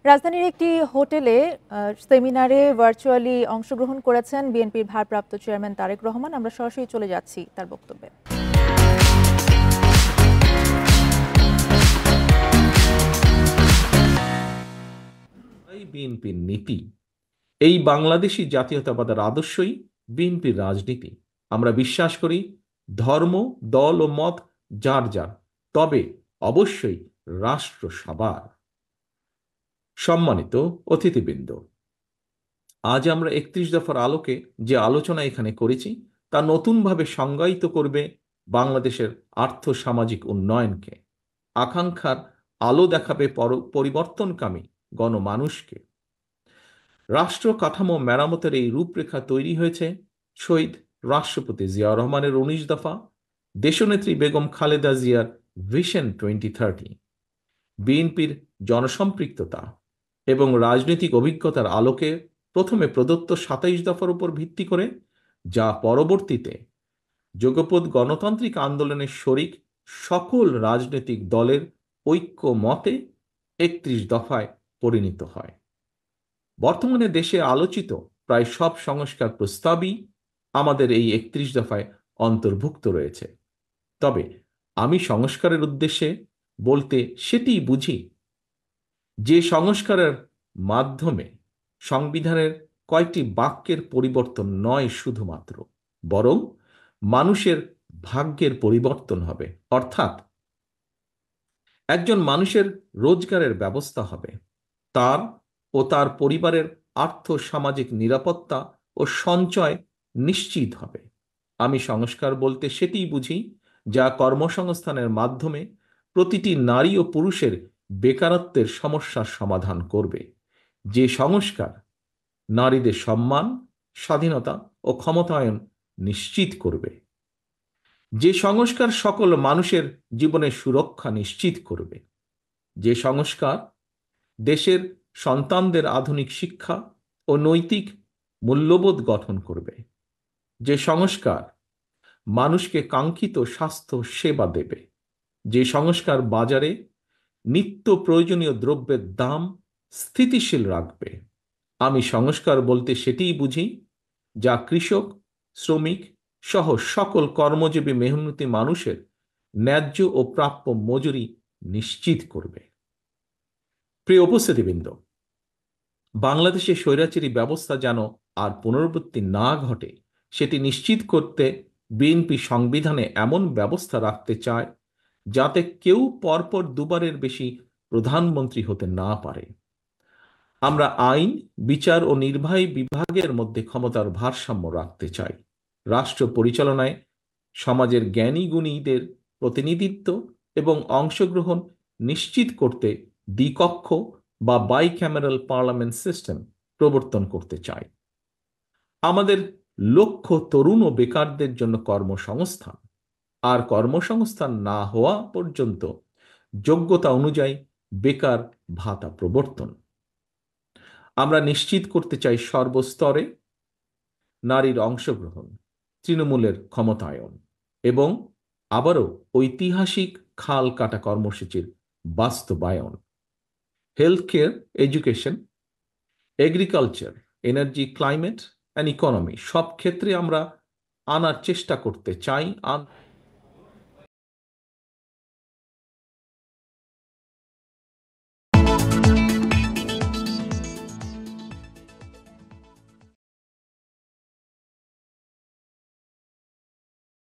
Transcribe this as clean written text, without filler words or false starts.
রাজধানীর একটি হোটেলে সেমিনারে ভার্চুয়ালি অংশগ্রহণ করেছেন বিএনপির ভারপ্রাপ্ত চেয়ারম্যান তারেক রহমান। আমরা সরাসরি চলে যাচ্ছি তার বক্তব্যে। বিএনপির নীতি, এই বাংলাদেশি জাতীয়তাবাদের আদর্শই বিএনপির রাজনীতি। আমরা বিশ্বাস করি ধর্ম, দল ও মত যার যার, তবে অবশ্যই রাষ্ট্র সবার। সম্মানিত অতিথিবৃন্দ, আজ আমরা 31 দফার আলোকে যে আলোচনা এখানে করেছি তা নতুনভাবে সংজ্ঞায়িত করবে বাংলাদেশের আর্থ সামাজিক উন্নয়নকে, আকাঙ্ক্ষার আলো দেখাবে পরিবর্তনকামী গণমানুষকে। রাষ্ট্র কাঠামো মেরামতের এই রূপরেখা তৈরি হয়েছে শহীদ রাষ্ট্রপতি জিয়াউর রহমানের 19 দফা, দেশনেত্রী বেগম খালেদা জিয়ার ভিশন 2030, বিএনপির জনসম্পৃক্ততা এবং রাজনৈতিক অভিজ্ঞতার আলোকে প্রথমে প্রদত্ত 27 দফার উপর ভিত্তি করে, যা পরবর্তীতে যুগপৎ গণতান্ত্রিক আন্দোলনের শরিক সকল রাজনৈতিক দলের ঐক্য মতে 31 দফায় পরিণত হয়। বর্তমানে দেশে আলোচিত প্রায় সব সংস্কার প্রস্তাবই আমাদের এই 31 দফায় অন্তর্ভুক্ত রয়েছে। তবে আমি সংস্কারের উদ্দেশ্যে বলতে সেটিই বুঝি যে সংস্কারের মাধ্যমে সংবিধানের কয়েকটি বাক্যের পরিবর্তন নয় শুধুমাত্র, বরং মানুষের ভাগ্যের পরিবর্তন হবে। অর্থাৎ একজন মানুষের রোজগারের ব্যবস্থা হবে, তার ও তার পরিবারের আর্থ সামাজিক নিরাপত্তা ও সঞ্চয় নিশ্চিত হবে। আমি সংস্কার বলতে সেটিই বুঝি যা কর্মসংস্থানের মাধ্যমে প্রতিটি নারী ও পুরুষের বেকারত্বের সমস্যার সমাধান করবে। যে সংস্কার নারীদের সম্মান, স্বাধীনতা ও ক্ষমতায়ন নিশ্চিত করবে। যে সংস্কার সকল মানুষের জীবনের সুরক্ষা নিশ্চিত করবে। যে সংস্কার দেশের সন্তানদের আধুনিক শিক্ষা ও নৈতিক মূল্যবোধ গঠন করবে। যে সংস্কার মানুষকে কাঙ্ক্ষিত স্বাস্থ্য সেবা দেবে। যে সংস্কার বাজারে নিত্য প্রয়োজনীয় দ্রব্যের দাম স্থিতিশীল রাখবে। আমি সংস্কার বলতে সেটিই বুঝি যা কৃষক, শ্রমিক সহ সকল কর্মজীবী মেহনতি মানুষের ন্যায্য ও প্রাপ্য মজুরি নিশ্চিত করবে। প্রিয় উপস্থিতিবৃন্দ, বাংলাদেশে স্বৈরাচারী ব্যবস্থা যেন আর পুনরাবৃত্তি না ঘটে সেটি নিশ্চিত করতে বিএনপি সংবিধানে এমন ব্যবস্থা রাখতে চায় যাতে কেউ পরপর দুবারের বেশি প্রধানমন্ত্রী হতে না পারে। আমরা আইন, বিচার ও নির্বাহী বিভাগের মধ্যে ক্ষমতার ভারসাম্য রাখতে চাই। রাষ্ট্র পরিচালনায় সমাজের জ্ঞানী গুণীদের প্রতিনিধিত্ব এবং অংশগ্রহণ নিশ্চিত করতে দ্বিকক্ষ বা বাইক্যামেরাল পার্লামেন্ট সিস্টেম প্রবর্তন করতে চাই। আমাদের লক্ষ্য তরুণ ও বেকারদের জন্য কর্মসংস্থান, আর কর্মসংস্থান না হওয়া পর্যন্ত যোগ্যতা অনুযায়ী বেকার ভাতা প্রবর্তন। আমরা নিশ্চিত করতে চাই সর্বস্তরে নারীর অংশগ্রহণ, তৃণমূলের ক্ষমতায়ন এবং আবারও ঐতিহাসিক খাল কাটা কর্মসূচির বাস্তবায়ন। Health care, education, agriculture, energy, climate and economy সব ক্ষেত্রে আমরা আনার চেষ্টা করতে চাই।